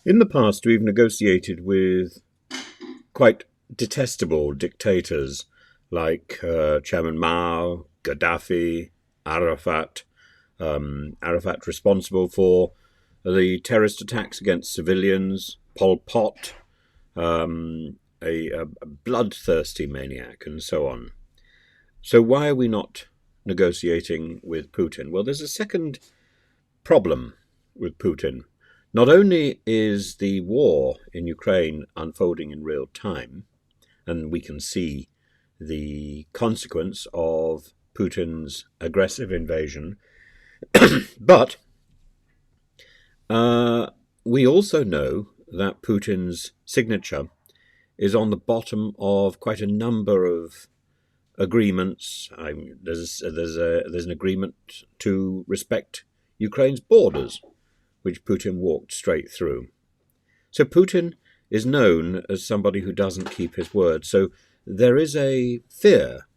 In the past, we've negotiated with quite detestable dictators like Chairman Mao, Gaddafi, Arafat. Arafat responsible for the terrorist attacks against civilians, Pol Pot, a bloodthirsty maniac, and so on. So why are we not negotiating with Putin? Well, there's a second problem with Putin. Not only is the war in Ukraine unfolding in real time, and we can see the consequence of Putin's aggressive invasion, but we also know that Putin's signature is on the bottom of quite a number of agreements. There's an agreement to respect Ukraine's borders, which Putin walked straight through. So Putin is known as somebody who doesn't keep his word. So there is a fear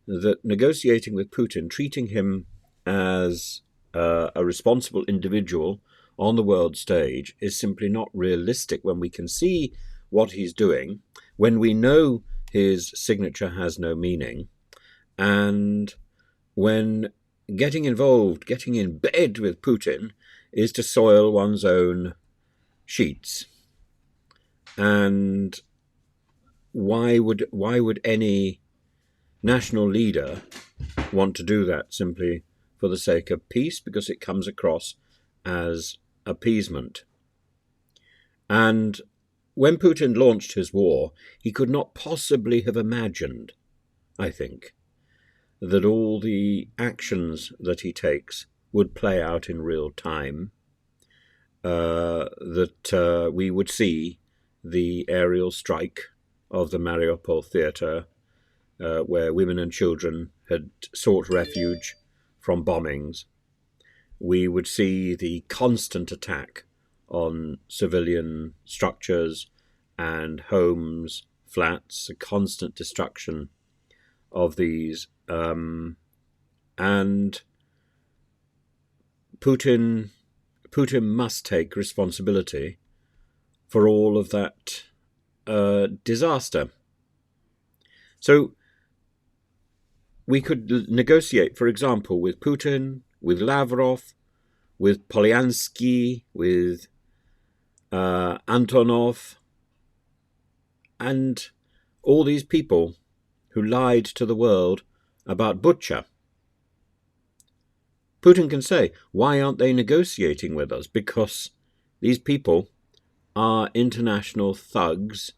that negotiating with Putin, treating him as a responsible individual on the world stage, is simply not realistic when we can see what he's doing, when we know his signature has no meaning, and when getting involved, getting in bed with Putin, is to soil one's own sheets. And why would any national leader want to do that simply for the sake of peace? Because it comes across as appeasement. And when Putin launched his war, he could not possibly have imagined, I think, that all the actions that he takes would play out in real time, that we would see the aerial strike of the Mariupol theatre, where women and children had sought refuge from bombings. We would see the constant attack on civilian structures and homes, flats, a constant destruction of these. And Putin must take responsibility for all of that disaster. So we could negotiate, for example, with Putin, with Lavrov, with Polyansky, with Antonov, and all these people who lied to the world about Bucha. Putin can say, why aren't they negotiating with us? Because these people are international thugs,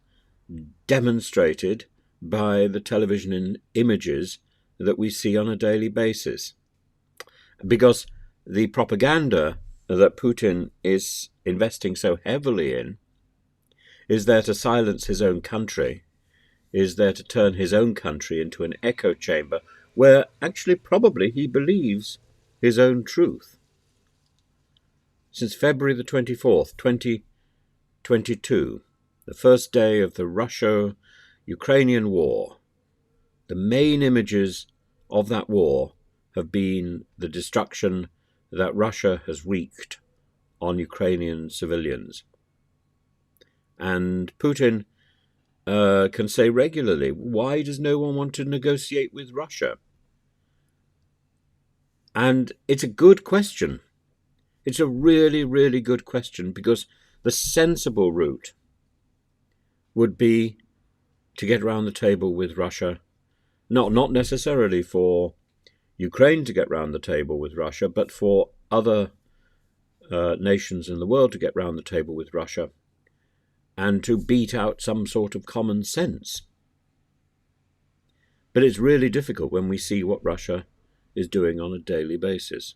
demonstrated by the television images that we see on a daily basis. Because the propaganda that Putin is investing so heavily in is there to silence his own country, is there to turn his own country into an echo chamber where actually probably he believes his own truth. Since February the 24th, 2022, the first day of the Russia-Ukrainian war, the main images of that war have been the destruction that Russia has wreaked on Ukrainian civilians. And Putin can say regularly, why does no one want to negotiate with Russia? And it's a good question. It's a really, really good question, because the sensible route would be to get round the table with Russia, not necessarily for Ukraine to get round the table with Russia, but for other nations in the world to get round the table with Russia, and to beat out some sort of common sense. But it's really difficult when we see what Russia is doing on a daily basis.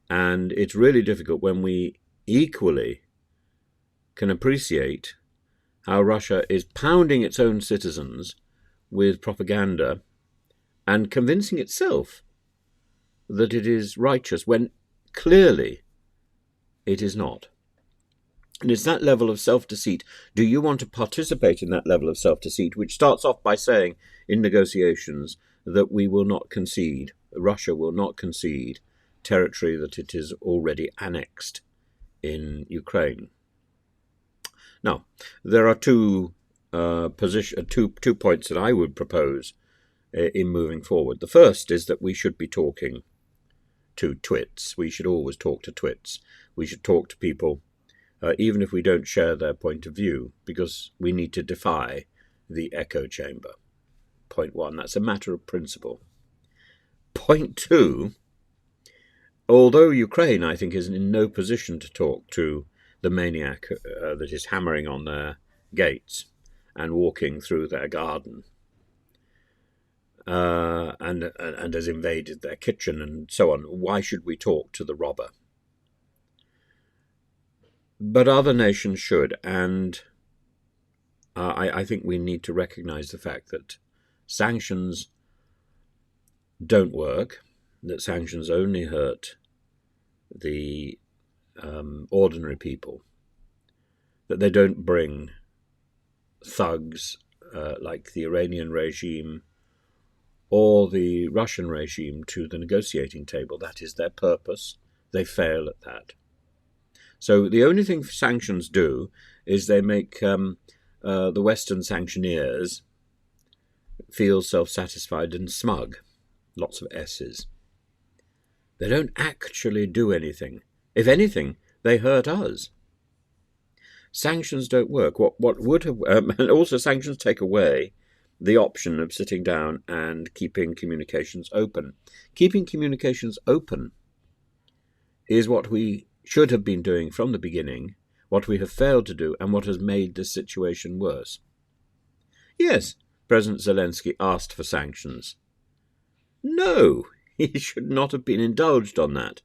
And it's really difficult when we equally can appreciate how Russia is pounding its own citizens with propaganda and convincing itself that it is righteous when clearly it is not. And it's that level of self-deceit. Do you want to participate in that level of self-deceit, which starts off by saying in negotiations that we will not concede, Russia will not concede territory that it is already annexed in Ukraine? Now, there are two points that I would propose in moving forward. The first is that we should be talking to twits. We should always talk to twits. We should talk to people, even if we don't share their point of view, because we need to defy the echo chamber. Point one, that's a matter of principle. Point two, although Ukraine, I think, is in no position to talk to the maniac that is hammering on their gates and walking through their garden, and has invaded their kitchen and so on, why should we talk to the robber? But other nations should, and I think we need to recognize the fact that sanctions don't work, that sanctions only hurt the ordinary people, that they don't bring thugs like the Iranian regime or the Russian regime to the negotiating table. That is their purpose. They fail at that. So the only thing sanctions do is they make the Western sanctioneers feel self-satisfied and smug. Lots of S's. They don't actually do anything. If anything, they hurt us. Sanctions don't work. What would have, and also sanctions take away the option of sitting down and keeping communications open. Keeping communications open is what we should have been doing from the beginning, what we have failed to do, and what has made this situation worse. Yes, President Zelensky asked for sanctions. No, he should not have been indulged on that.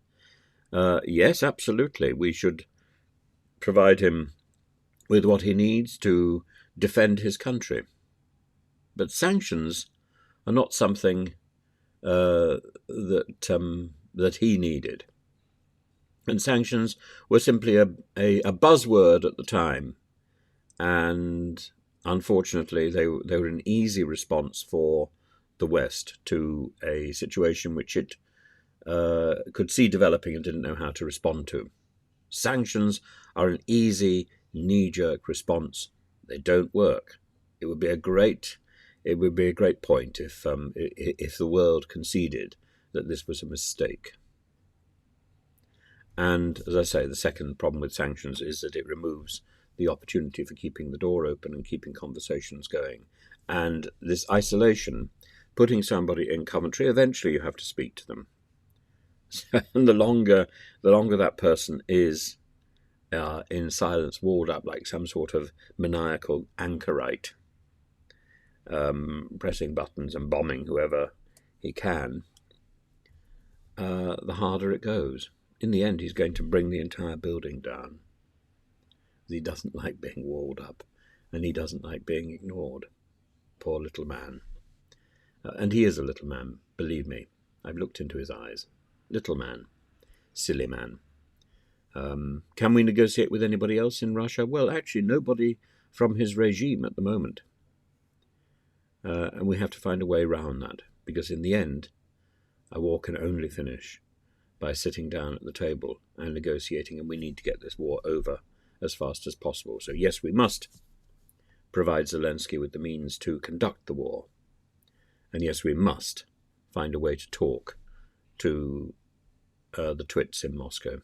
Yes, absolutely, we should provide him with what he needs to defend his country. But sanctions are not something that he needed. And sanctions were simply a buzzword at the time. And unfortunately, they were an easy response for the West to a situation which it could see developing and didn't know how to respond to. Sanctions are an easy, knee-jerk response. They don't work. It would be a great point if the world conceded that this was a mistake. And as I say, the second problem with sanctions is that it removes the opportunity for keeping the door open and keeping conversations going. And this isolation, putting somebody in Coventry, eventually you have to speak to them. And the longer that person is in silence, walled up like some sort of maniacal anchorite, pressing buttons and bombing whoever he can, the harder it goes. In the end, he's going to bring the entire building down. He doesn't like being walled up, and he doesn't like being ignored. Poor little man. And he is a little man, believe me. I've looked into his eyes. Little man. Silly man. Can we negotiate with anybody else in Russia? Well, actually, nobody from his regime at the moment. And we have to find a way around that, because in the end, a war can only finish by sitting down at the table and negotiating, and we need to get this war over as fast as possible. So yes, we must provide Zelensky with the means to conduct the war. And yes, we must find a way to talk to the twits in Moscow.